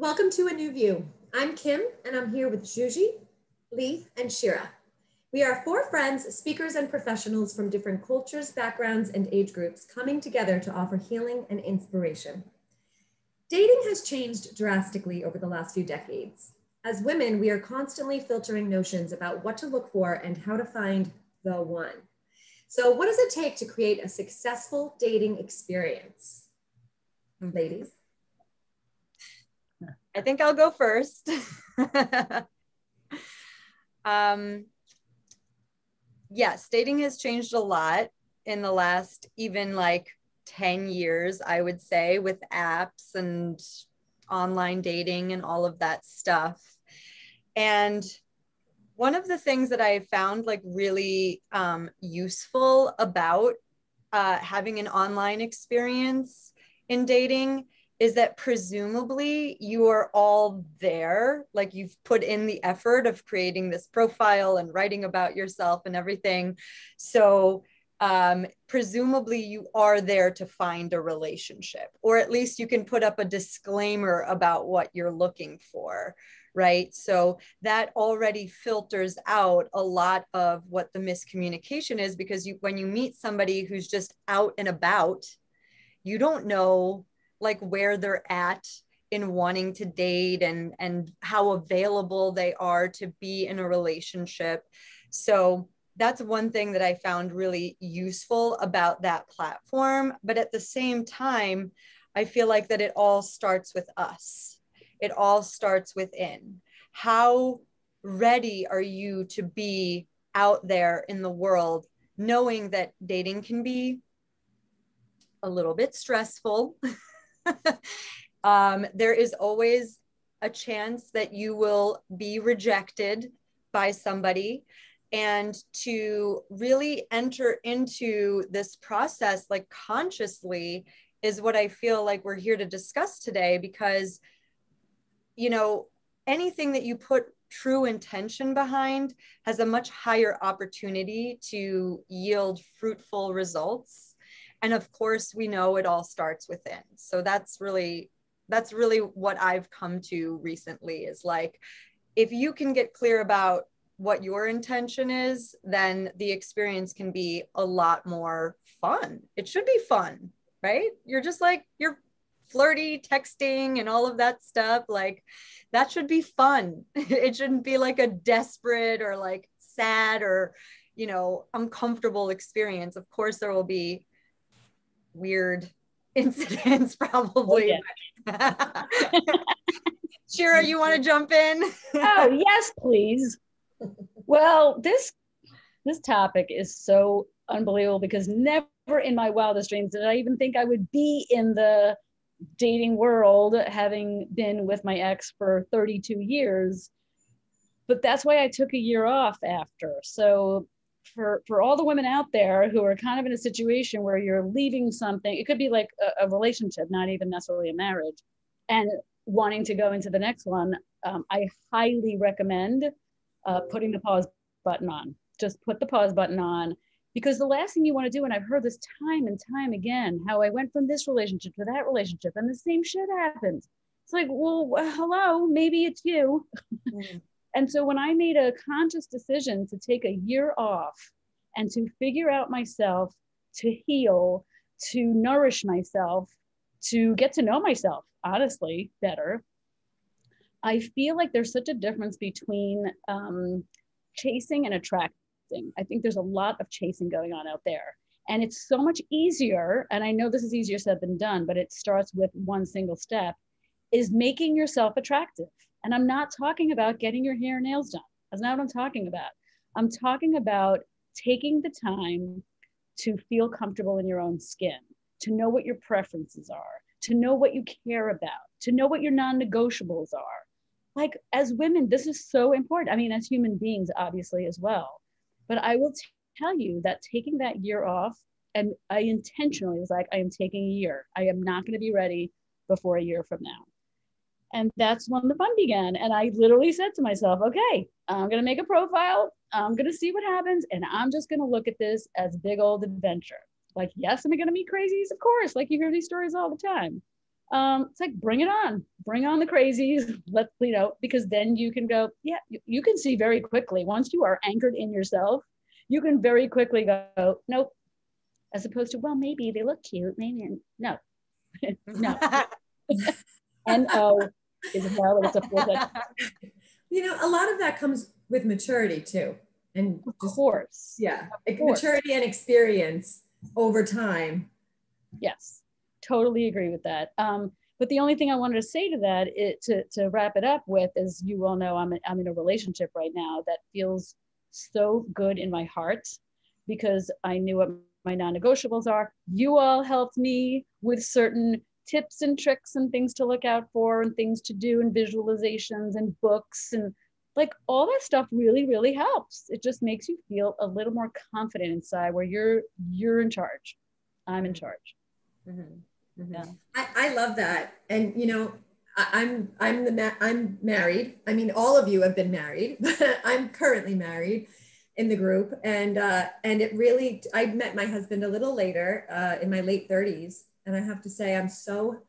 Welcome to A New View. I'm Kim, and I'm here with Juji, Lee, and Shira. We are four friends, speakers, and professionals from different cultures, backgrounds, and age groups coming together to offer healing and inspiration. Dating has changed drastically over the last few decades. As women, we are constantly filtering notions about what to look for and how to find the one. So, what does it take to create a successful dating experience? Ladies? I think I'll go first. Yes, dating has changed a lot in the last even like 10 years, I would say, with apps and online dating and all of that stuff. And one of the things that I found like really useful about having an online experience in dating is that presumably you are all there, like you've put in the effort of creating this profile and writing about yourself and everything. So presumably you are there to find a relationship, or at least you can put up a disclaimer about what you're looking for, right? So that already filters out a lot of what the miscommunication is, because when you meet somebody who's just out and about, you don't know like where they're at in wanting to date and how available they are to be in a relationship. So that's one thing that I found really useful about that platform. But at the same time, I feel like that it all starts with us. It all starts within. How ready are you to be out there in the world, knowing that dating can be a little bit stressful. There is always a chance that you will be rejected by somebody. And to really enter into this process like consciously is what I feel like we're here to discuss today, because, you know, anything that you put true intention behind has a much higher opportunity to yield fruitful results. And of course, we know it all starts within. So that's really what I've come to recently, is like, if you can get clear about what your intention is, then the experience can be a lot more fun. It should be fun, right? You're just like, you're flirty texting and all of that stuff. Like, that should be fun. It shouldn't be like a desperate or like sad or, you know, uncomfortable experience. Of course, there will be weird incidents probably. Oh, yeah. Shira, you want to jump in? Oh, yes, please. Well, this topic is so unbelievable, because never in my wildest dreams did I even think I would be in the dating world, having been with my ex for 32 years. But that's why I took a year off after. So for all the women out there who are kind of in a situation where you're leaving something, it could be like a relationship, not even necessarily a marriage, and wanting to go into the next one, I highly recommend putting the pause button on. Just put the pause button on, because the last thing you want to do, and I've heard this time and time again, how I went from this relationship to that relationship and the same shit happens. It's like, well, hello, maybe it's you. Mm. And so when I made a conscious decision to take a year off and to figure out myself, to heal, to nourish myself, to get to know myself, honestly, better, I feel like there's such a difference between chasing and attracting. I think there's a lot of chasing going on out there. And it's so much easier, and I know this is easier said than done, but it starts with one single step, is making yourself attractive. And I'm not talking about getting your hair and nails done. That's not what I'm talking about. I'm talking about taking the time to feel comfortable in your own skin, to know what your preferences are, to know what you care about, to know what your non-negotiables are. Like, as women, this is so important. I mean, as human beings, obviously, as well. But I will tell you that taking that year off, and I intentionally was like, I am taking a year. I am not going to be ready before a year from now. And that's when the fun began. And I literally said to myself, okay, I'm going to make a profile. I'm going to see what happens. And I'm just going to look at this as a big old adventure. Like, yes, am I going to meet crazies? Of course. Like, you hear these stories all the time. It's like, bring on the crazies. Let's, because then you can go, yeah, you can see very quickly, once you are anchored in yourself, you can very quickly go, nope. As opposed to, well, maybe they look cute. Maybe, no, no. No is a no, and it's a full touch. A lot of that comes with maturity too. And of course. Yeah. Maturity and experience over time. Yes, totally agree with that. But the only thing I wanted to say to that, to wrap it up with, is, you all know, I'm in a relationship right now that feels so good in my heart, because I knew what my non-negotiables are. You all helped me with certain tips and tricks and things to look out for and things to do and visualizations and books, and like all that stuff really, really helps. It just makes you feel a little more confident inside, where you're in charge. I'm in charge. Mm-hmm. Mm-hmm. Yeah. I love that. And I'm married. I mean, all of you have been married, but I'm currently married in the group. And it really, I met my husband a little later, in my late 30s. And I have to say, I'm so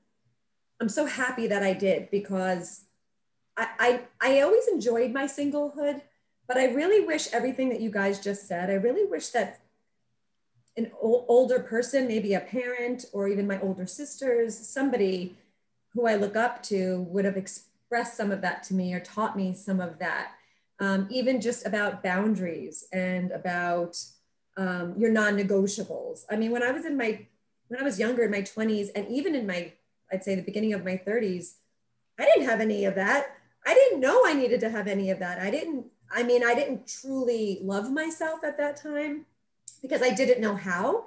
happy that I did, because I always enjoyed my singlehood, but I really wish everything that you guys just said. I really wish that an older person, maybe a parent, or even my older sisters, somebody who I look up to, would have expressed some of that to me, or taught me some of that. Even just about boundaries and about your non-negotiables. I mean, when I was younger, in my 20s, and even in I'd say the beginning of my 30s, I didn't have any of that. I didn't know I needed to have any of that. I didn't truly love myself at that time, because I didn't know how.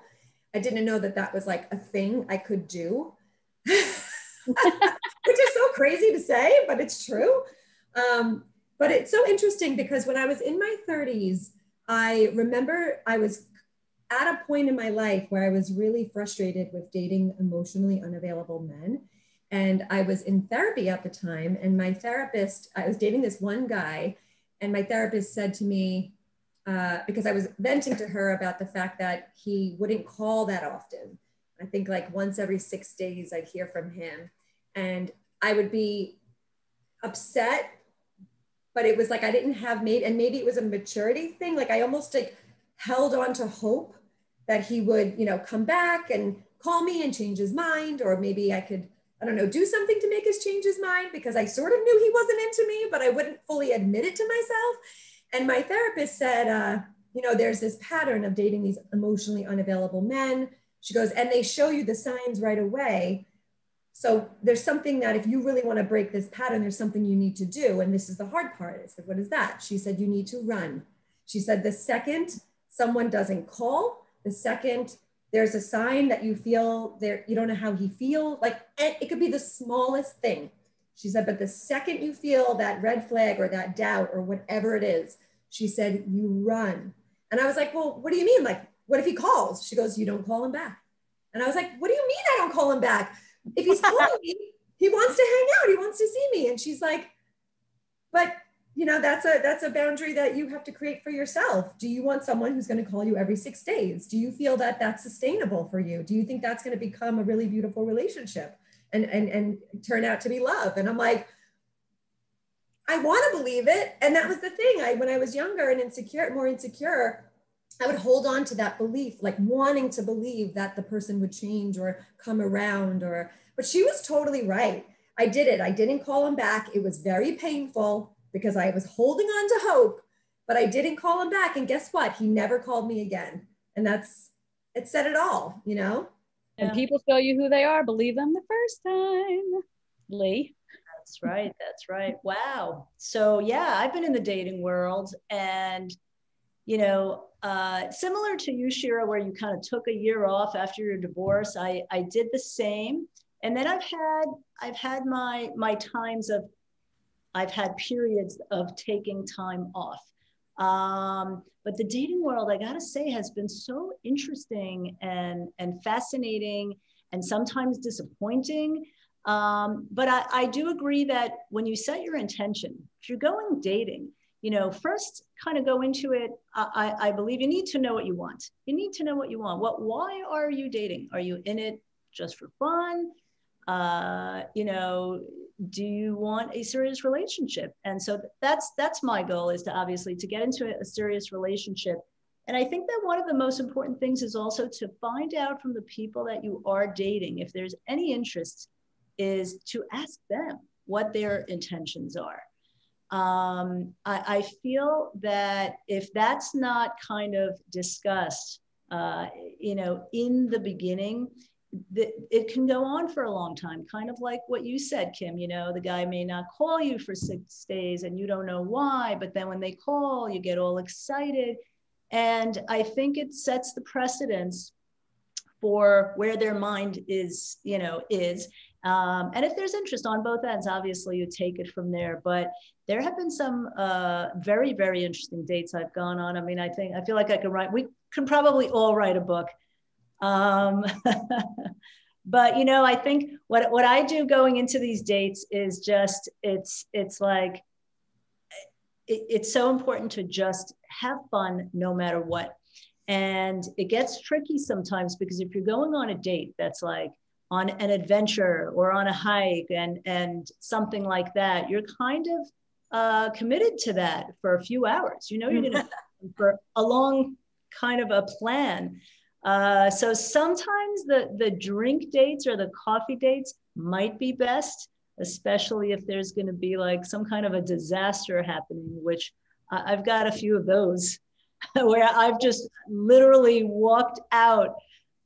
I didn't know that was like a thing I could do, which is so crazy to say, but it's true. But it's so interesting, because when I was in my 30s, I remember I was at a point in my life where I was really frustrated with dating emotionally unavailable men. And I was in therapy at the time, and my therapist, I was dating this one guy, and my therapist said to me, because I was venting to her about the fact that he wouldn't call that often. I think like once every 6 days I'd hear from him, and I would be upset, but it was like I didn't have and maybe it was a maturity thing. Like I almost like held on to hope that he would, come back and call me and change his mind, or maybe I could, I don't know, do something to make us change his mind, because I sort of knew he wasn't into me, but I wouldn't fully admit it to myself. And my therapist said, there's this pattern of dating these emotionally unavailable men. She goes, and they show you the signs right away. So there's something that if you really want to break this pattern, there's something you need to do. And this is the hard part. I said, what is that? She said, you need to run. She said, the second someone doesn't call, the second there's a sign that you feel there, you don't know how he feels, like it could be the smallest thing. She said, but the second you feel that red flag or that doubt or whatever it is, she said, you run. And I was like, well, what do you mean? Like, what if he calls? She goes, you don't call him back. And I was like, what do you mean I don't call him back? If he's calling me, he wants to hang out. He wants to see me. And she's like, but that's a boundary that you have to create for yourself. Do you want someone who's going to call you every 6 days? Do you feel that that's sustainable for you? Do you think that's going to become a really beautiful relationship and turn out to be love? And I'm like, I want to believe it. And that was the thing. When I was younger and more insecure, I would hold on to that belief, like wanting to believe that the person would change or come around, but she was totally right. I did it. I didn't call him back. It was very painful because I was holding on to hope, but I didn't call him back. And guess what? He never called me again. And it said it all, And people show you who they are, believe them the first time. Lee. That's right. That's right. Wow. So yeah, I've been in the dating world, and similar to you, Shira, where you kind of took a year off after your divorce, I did the same. And then I've had my times of, I've had periods of taking time off. But the dating world, I gotta say, has been so interesting and fascinating, and sometimes disappointing. But I do agree that when you set your intention, if you're going dating, first kind of go into it. I believe you need to know what you want. You need to know what you want. Why are you dating? Are you in it just for fun? You know, do you want a serious relationship? And so that's my goal, is to obviously to get into a serious relationship. And I think that one of the most important things is also to find out from the people that you are dating, if there's any interest, is to ask them what their intentions are. I feel that if that's not kind of discussed, you know, in the beginning, it can go on for a long time, kind of like what you said, Kim. You know, the guy may not call you for 6 days and you don't know why, but then when they call, you get all excited. And I think it sets the precedence for where their mind is, you know, is. And if there's interest on both ends, obviously you take it from there. But there have been some very, very interesting dates I've gone on. I mean, I feel like I could write, we could probably all write a book. But, you know, I think what I do going into these dates is just, it's like, it's so important to just have fun no matter what. And it gets tricky sometimes, because if you're going on a date that's like on an adventure or on a hike and something like that, you're kind of committed to that for a few hours. You know, you're going to for a long kind of a plan. So sometimes the drink dates or the coffee dates might be best, especially if there's going to be like some kind of a disaster happening, which I've got a few of those where I've just literally walked out.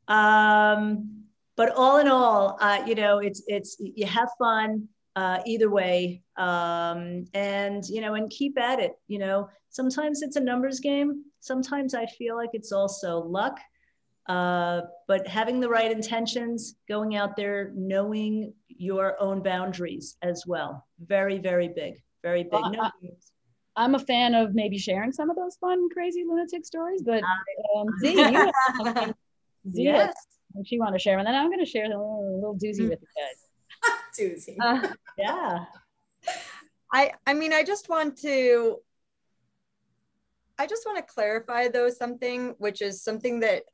But all in all, you know, it's you have fun either way, and you know, and keep at it. You know, sometimes it's a numbers game. Sometimes I feel like it's also luck. But having the right intentions, going out there, knowing your own boundaries as well. Very, very big, very big. Well, I'm a fan of maybe sharing some of those fun, crazy lunatic stories, but Z, you have Z, yes. if you want to share, and then I'm going to share a little doozy with you guys. Doozy. Yeah. I mean, I just want to clarify though something, which is something that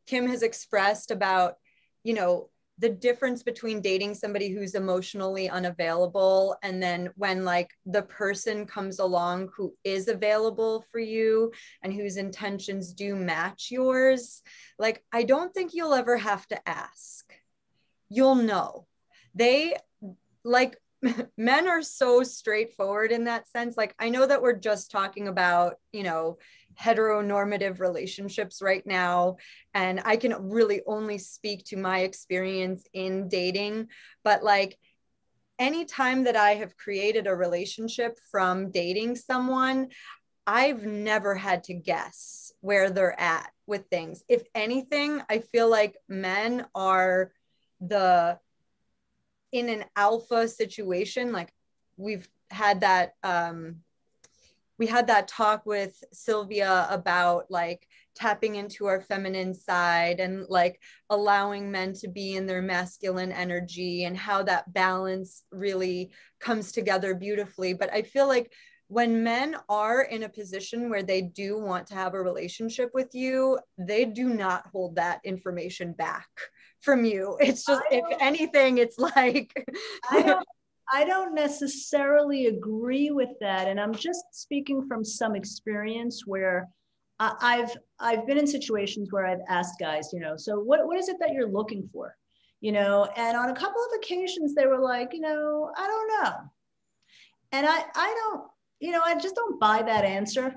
Kim has expressed about, you know, the difference between dating somebody who's emotionally unavailable and then when like the person comes along who is available for you and whose intentions do match yours. Like, I don't think you'll ever have to ask. You'll know. They like men are so straightforward in that sense. Like, I know that we're just talking about, you know, heteronormative relationships right now, and I can really only speak to my experience in dating, but like anytime that I have created a relationship from dating someone, I've never had to guess where they're at with things. If anything, I feel like men are in an alpha situation. Like we've had that we had that talk with Sylvia about like tapping into our feminine side and like allowing men to be in their masculine energy and how that balance really comes together beautifully. But I feel like when men are in a position where they do want to have a relationship with you, they do not hold that information back from you. It's just, if anything, it's like I don't necessarily agree with that. And I'm just speaking from some experience where I've been in situations where I've asked guys, you know, so what is it that you're looking for? You know, and on a couple of occasions they were like, you know, I don't know. And I don't, you know, I just don't buy that answer.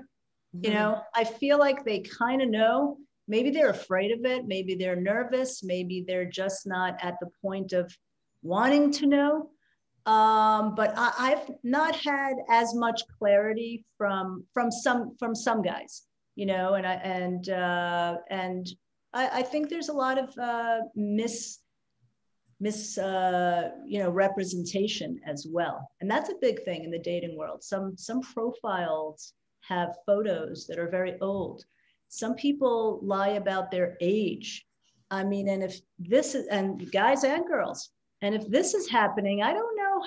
Mm-hmm. You know, I feel like they kind of know. Maybe they're afraid of it. Maybe they're nervous. Maybe they're just not at the point of wanting to know. But I've not had as much clarity from some guys, you know, and I think there's a lot of you know, representation as well, and that's a big thing in the dating world. Some profiles have photos that are very old. Some people lie about their age. I mean, and if this is, and guys and girls. And if this is happening, I don't know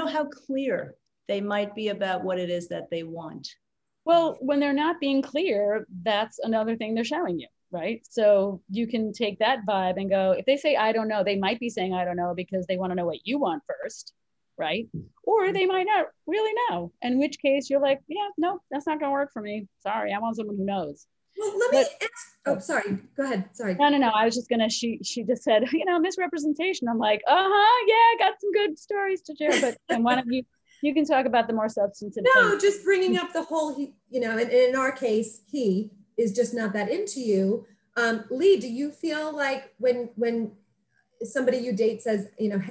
how clear they might be about what it is that they want. Well, when they're not being clear, that's another thing they're showing you. right? So you can take that vibe and go, if they say, I don't know, they might be saying, I don't know, because they want to know what you want first, right? Or they might not really know, in which case you're like, yeah, no, that's not going to work for me. Sorry, I want someone who knows. Well, let me But ask. Oh, sorry. Go ahead. Sorry. no. I was just gonna. She just said, misrepresentation. I'm like, yeah, I got some good stories to share. But and why don't you can talk about the more substantive No, things. just bringing up the whole. In our case, he is just not that into you. Lee, do you feel like when somebody you date says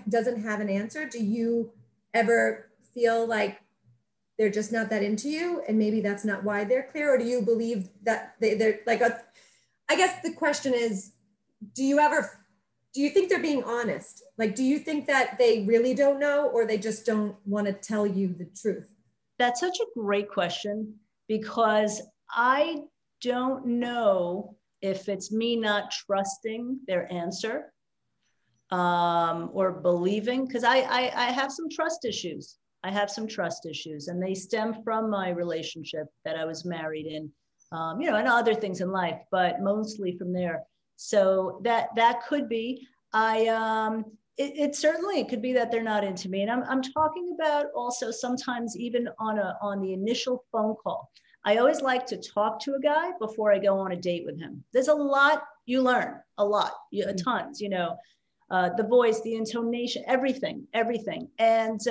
doesn't have an answer, do you ever feel like they're just not that into you, and maybe that's not why they're clear, or do you believe that they're like I guess the question is, do you think they're being honest? Like, do you think that they really don't know, or they just don't want to tell you the truth? That's such a great question, because I don't know if it's me not trusting their answer or believing, because I have some trust issues. I have some trust issues, and they stem from my relationship that I was married in, and other things in life, but mostly from there. So that could be. It certainly could be that they're not into me, and I'm talking about also sometimes even on the initial phone call. I always like to talk to a guy before I go on a date with him. There's a lot you learn, tons, the voice, the intonation, everything. And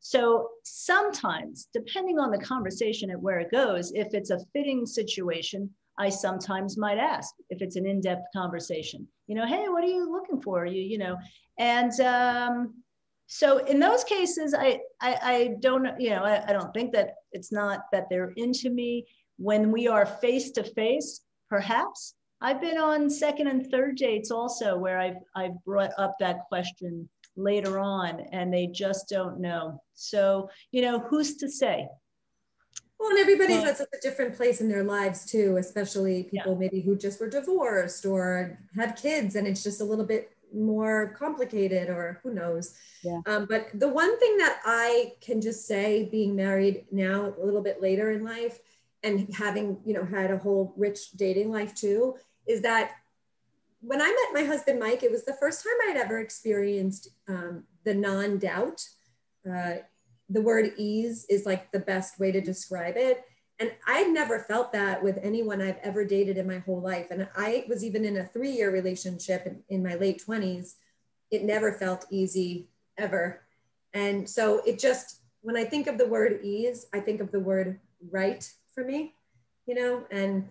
so sometimes, depending on the conversation and where it goes, if it's a fitting situation, I sometimes might ask if it's an in-depth conversation, hey, what are you looking for? And so in those cases, I don't, I don't think that it's not that they're into me. When we are face to face, perhaps. I've been on second and third dates also where I've brought up that question later on, and they just don't know. So, who's to say? Well, and everybody's at such a different place in their lives too, especially people maybe who just were divorced or had kids, and it's just a little bit more complicated, or who knows. Yeah. But the one thing that I can just say, being married now a little bit later in life and having, had a whole rich dating life too, is that when I met my husband, Mike, it was the first time I'd ever experienced the non-doubt. The word ease is like the best way to describe it. And I'd never felt that with anyone I've ever dated in my whole life. And I was even in a 3-year relationship in my late 20s. It never felt easy ever. And so it just, when I think of the word ease, I think of the word right for me, and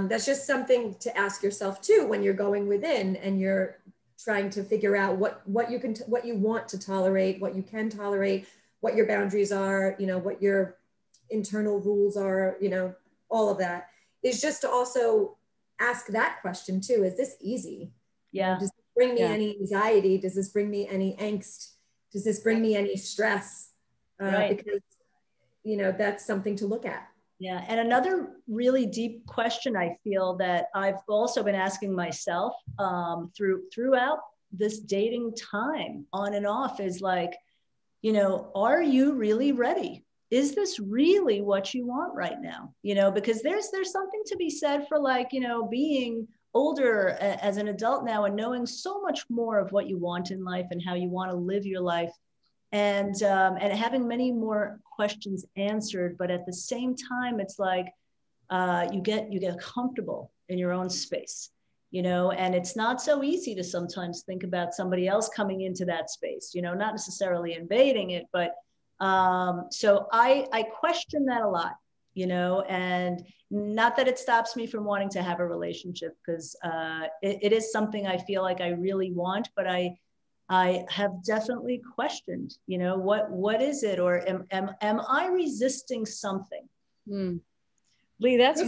that's just something to ask yourself too, when you're going within and you're trying to figure out what you want to tolerate, what you can tolerate, what your boundaries are, what your internal rules are, all of that is just to also ask that question too. Is this easy? Yeah. Does this bring me any anxiety? Does this bring me any angst? Does this bring me any stress? Right. Because, that's something to look at. Yeah. And another really deep question I feel that I've also been asking myself throughout this dating time on and off is like, are you really ready? Is this really what you want right now? Because there's something to be said for like, being older as an adult now and knowing so much more of what you want in life and how you want to live your life, and having many more questions answered. But at the same time, it's like you get comfortable in your own space, and it's not so easy to sometimes think about somebody else coming into that space, not necessarily invading it, but so I question that a lot, and not that it stops me from wanting to have a relationship, because it is something I feel like I really want, but I have definitely questioned, what is it, or am I resisting something? Lee, that's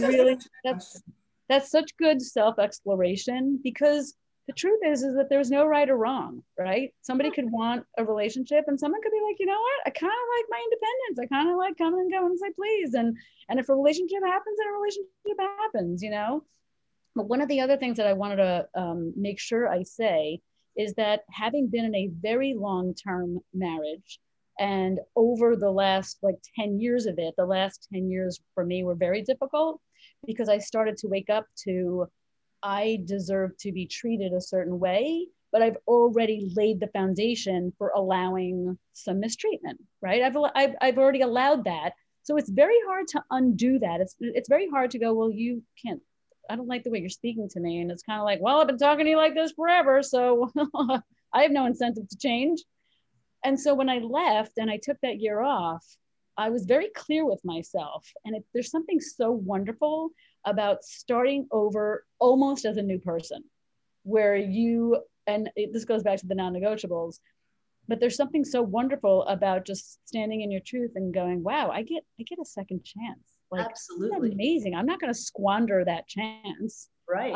such good self-exploration, because the truth is that there's no right or wrong, right? Somebody could want a relationship and someone could be like, you know what? I kind of like my independence. I kind of like coming and going as I please. And if a relationship happens, then a relationship happens, But one of the other things that I wanted to make sure I say is that having been in a very long-term marriage, and over the last 10 years of it, the last 10 years for me were very difficult, because I started to wake up to I deserve to be treated a certain way, but I've already laid the foundation for allowing some mistreatment, right? I've already allowed that. So it's very hard to undo that. It's very hard to go, well, you can't, I don't like the way you're speaking to me. And it's kind of like, well, I've been talking to you like this forever, so I have no incentive to change. And so when I left and I took that year off, I was very clear with myself. And there's something so wonderful about starting over almost as a new person, where this goes back to the non-negotiables, but there's something so wonderful about just standing in your truth and going, wow, I get a second chance. Like, absolutely amazing. I'm not going to squander that chance. right.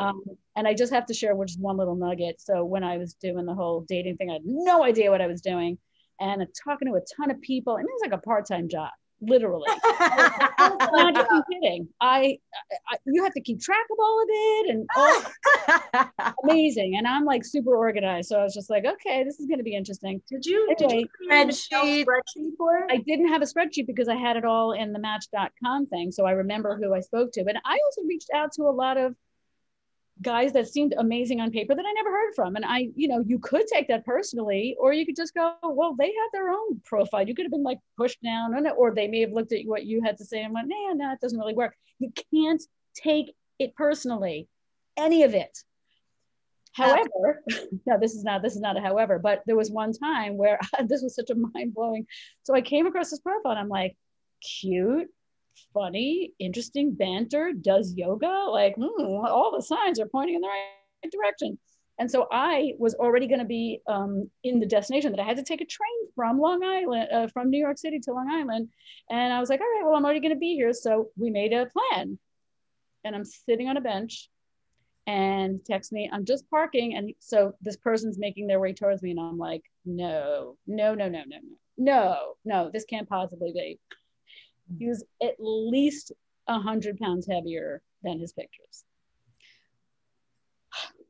And I just have to share just one little nugget. So when I was doing the whole dating thing, I had no idea what I was doing. And talking to a ton of people, I mean, it's like a part-time job, literally. I'm not even kidding. You have to keep track of all of it and amazing. And I'm like super organized. So I was just like, okay, this is going to be interesting. Did you create a spreadsheet for it? I didn't have a spreadsheet because I had it all in the match.com thing. So I remember who I spoke to. And I also reached out to a lot of guys that seemed amazing on paper that I never heard from. And you could take that personally, or you could just go, well, they had their own profile. You could have been like pushed down on it, or they may have looked at what you had to say and went, no, it doesn't really work. You can't take it personally, any of it. However, no, this is not a however, but there was one time where this was such a mind-blowing. So I came across this profile and I'm like, cute, funny, interesting, banter, does yoga, like all the signs are pointing in the right direction. And so I was already going to be in the destination that I had to take a train from Long Island, from New York City to Long Island. And I was like, all right, well, I'm already going to be here. So we made a plan. And I'm sitting on a bench and text me, I'm just parking. And so this person's making their way towards me. And I'm like, no, this can't possibly be. He was at least 100 pounds heavier than his pictures.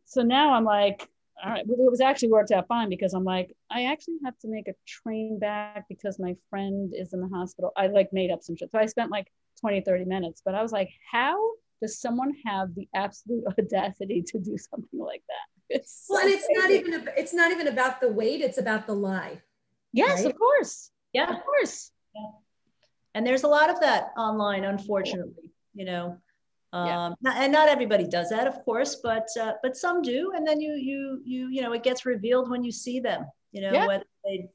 So now I'm like, all right, well, it was actually worked out fine because I'm like, I actually have to make a train back because my friend is in the hospital. I like made up some shit. So I spent like 20, 30 minutes, but I was like, how does someone have the absolute audacity to do something like that? It's well, and it's not even about the weight, it's about the lie. Yes, right? Of course. Yeah. Of course. Yeah. And there's a lot of that online, unfortunately, and not everybody does that, of course, but some do. And then it gets revealed when you see them,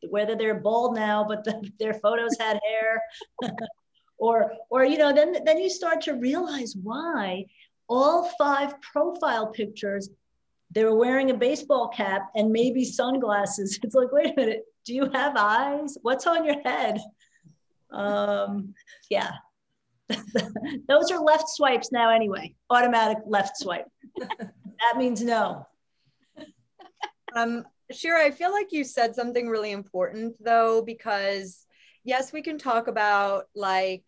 whether they're bald now, but their photos had hair, or then you start to realize why all 5 profile pictures, they were wearing a baseball cap and maybe sunglasses. It's like, wait a minute, do you have eyes? What's on your head? Yeah. Those are left swipes now anyway, automatic left swipe. That means no. Shira, I feel like you said something really important though, because yes, we can talk about like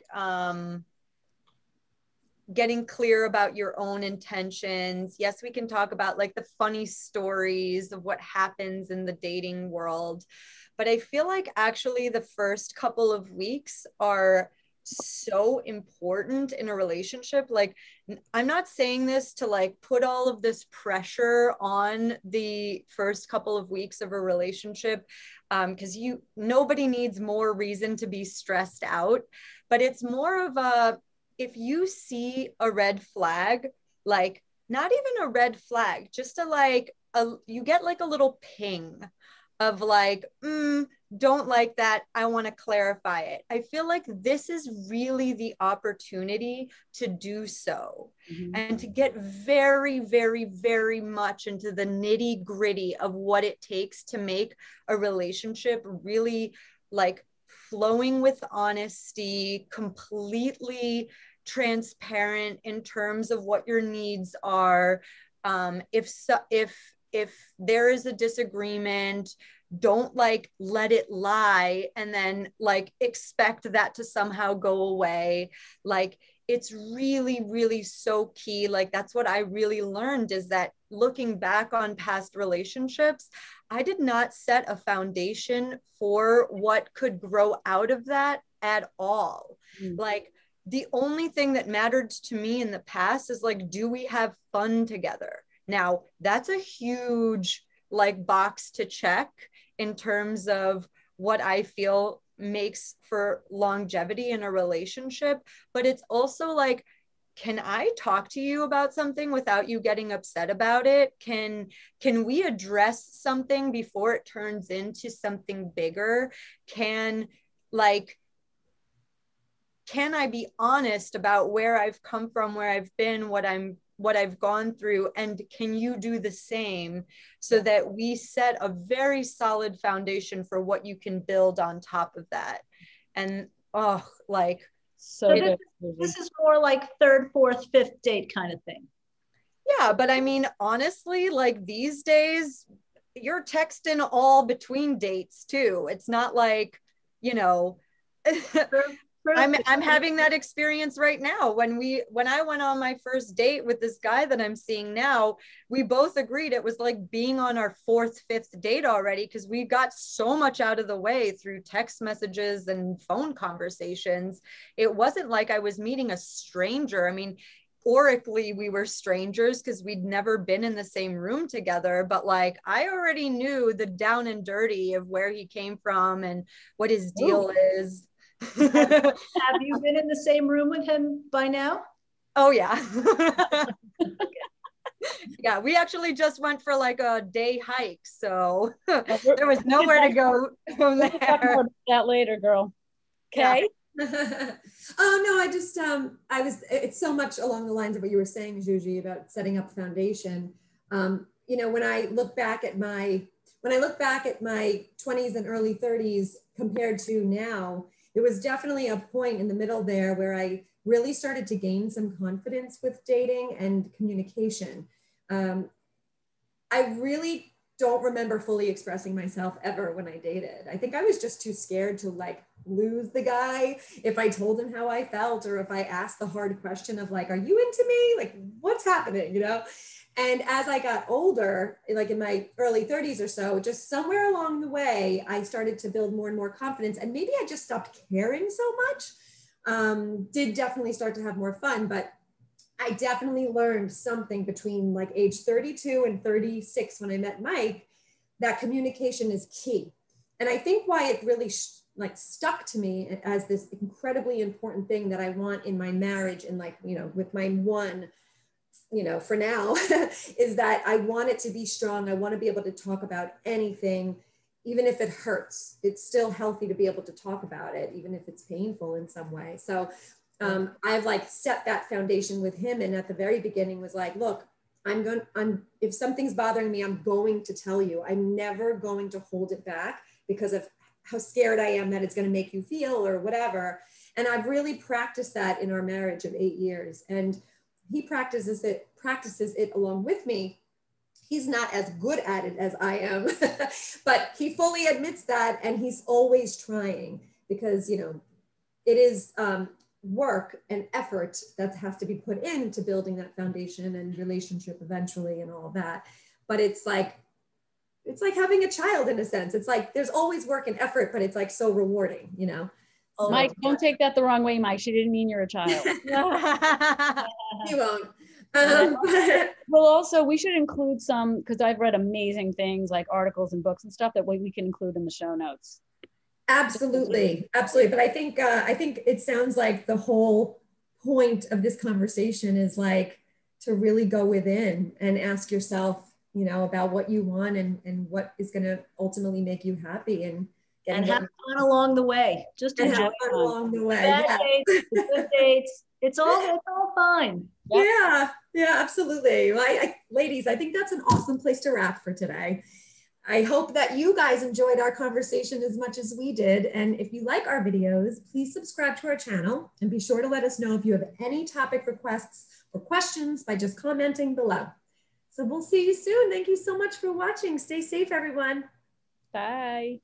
getting clear about your own intentions. Yes, we can talk about like the funny stories of what happens in the dating world. But I feel like actually the first couple of weeks are so important in a relationship. Like, I'm not saying this to like put all of this pressure on the first couple of weeks of a relationship, because nobody needs more reason to be stressed out. But it's more of if you see a red flag, like not even a red flag, just you get like a little ping of like, don't like that, I want to clarify it. I feel like this is really the opportunity to do so, and to get very, very, very much into the nitty gritty of what it takes to make a relationship really like flowing with honesty, completely transparent in terms of what your needs are. If there is a disagreement, don't like let it lie and then like expect that to somehow go away. Like, it's really, really so key. Like, that's what I really learned, is that looking back on past relationships, I did not set a foundation for what could grow out of that at all. Like, the only thing that mattered to me in the past is like, do we have fun together? Now, that's a huge like box to check in terms of what I feel makes for longevity in a relationship. But it's also like, can I talk to you about something without you getting upset about it? Can we address something before it turns into something bigger? Can I be honest about where I've come from, where I've been, what I've gone through, and can you do the same so that we set a very solid foundation for what you can build on top of that? And so this is more like third, fourth, fifth date kind of thing. Yeah, but I mean, honestly, like these days, you're texting all between dates too. It's not like, you know, I'm having that experience right now. When I went on my first date with this guy that I'm seeing now, we both agreed it was like being on our fourth, fifth date already, because we got so much out of the way through text messages and phone conversations. It wasn't like I was meeting a stranger. I mean, oracally we were strangers because we'd never been in the same room together, but like I already knew the down and dirty of where he came from and what his deal is. Have you been in the same room with him by now? Oh yeah. Yeah, we actually just went for like a day hike, so there was nowhere to go from there. Talk more about that later, girl. Okay. Yeah. Oh no, it's so much along the lines of what you were saying, Juji, about setting up foundation. You know, when I look back at my 20s and early 30s compared to now, there was definitely a point in the middle there where I really started to gain some confidence with dating and communication. I really don't remember fully expressing myself ever when I dated. I think I was just too scared to like lose the guy if I told him how I felt, or if I asked the hard question of like, are you into me? Like, what's happening, you know? And as I got older, like in my early 30s or so, just somewhere along the way, I started to build more and more confidence. And maybe I just stopped caring so much. Did definitely start to have more fun, but I definitely learned something between like age 32 and 36 when I met Mike, that communication is key. And I think why it really stuck to me as this incredibly important thing that I want in my marriage and like, you know, with my one, you know, for now, is that I want it to be strong. I want to be able to talk about anything, even if it hurts. It's still healthy to be able to talk about it, even if it's painful in some way. So I've like set that foundation with him. And at the very beginning was like, look, if something's bothering me, I'm going to tell you. I'm never going to hold it back because of how scared I am that it's going to make you feel or whatever. And I've really practiced that in our marriage of 8 years. And he practices it along with me. He's not as good at it as I am, but he fully admits that. And he's always trying because, you know, it is work and effort that has to be put into building that foundation and relationship eventually and all of that. But it's like having a child in a sense. It's like, there's always work and effort, but it's like so rewarding, you know? So, Mike, don't take that the wrong way, Mike. She didn't mean you're a child. He won't. We should include some, because I've read amazing things like articles and books and stuff that we can include in the show notes. Absolutely. But I think it sounds like the whole point of this conversation is like to really go within and ask yourself, you know, about what you want and what is going to ultimately make you happy and have fun along the way. Just enjoy fun along the way. Bad dates, the good dates. It's all fine. Yep. Yeah, absolutely. Well, ladies, I think that's an awesome place to wrap for today. I hope that you guys enjoyed our conversation as much as we did. And if you like our videos, please subscribe to our channel and be sure to let us know if you have any topic requests or questions by just commenting below. So we'll see you soon. Thank you so much for watching. Stay safe, everyone. Bye.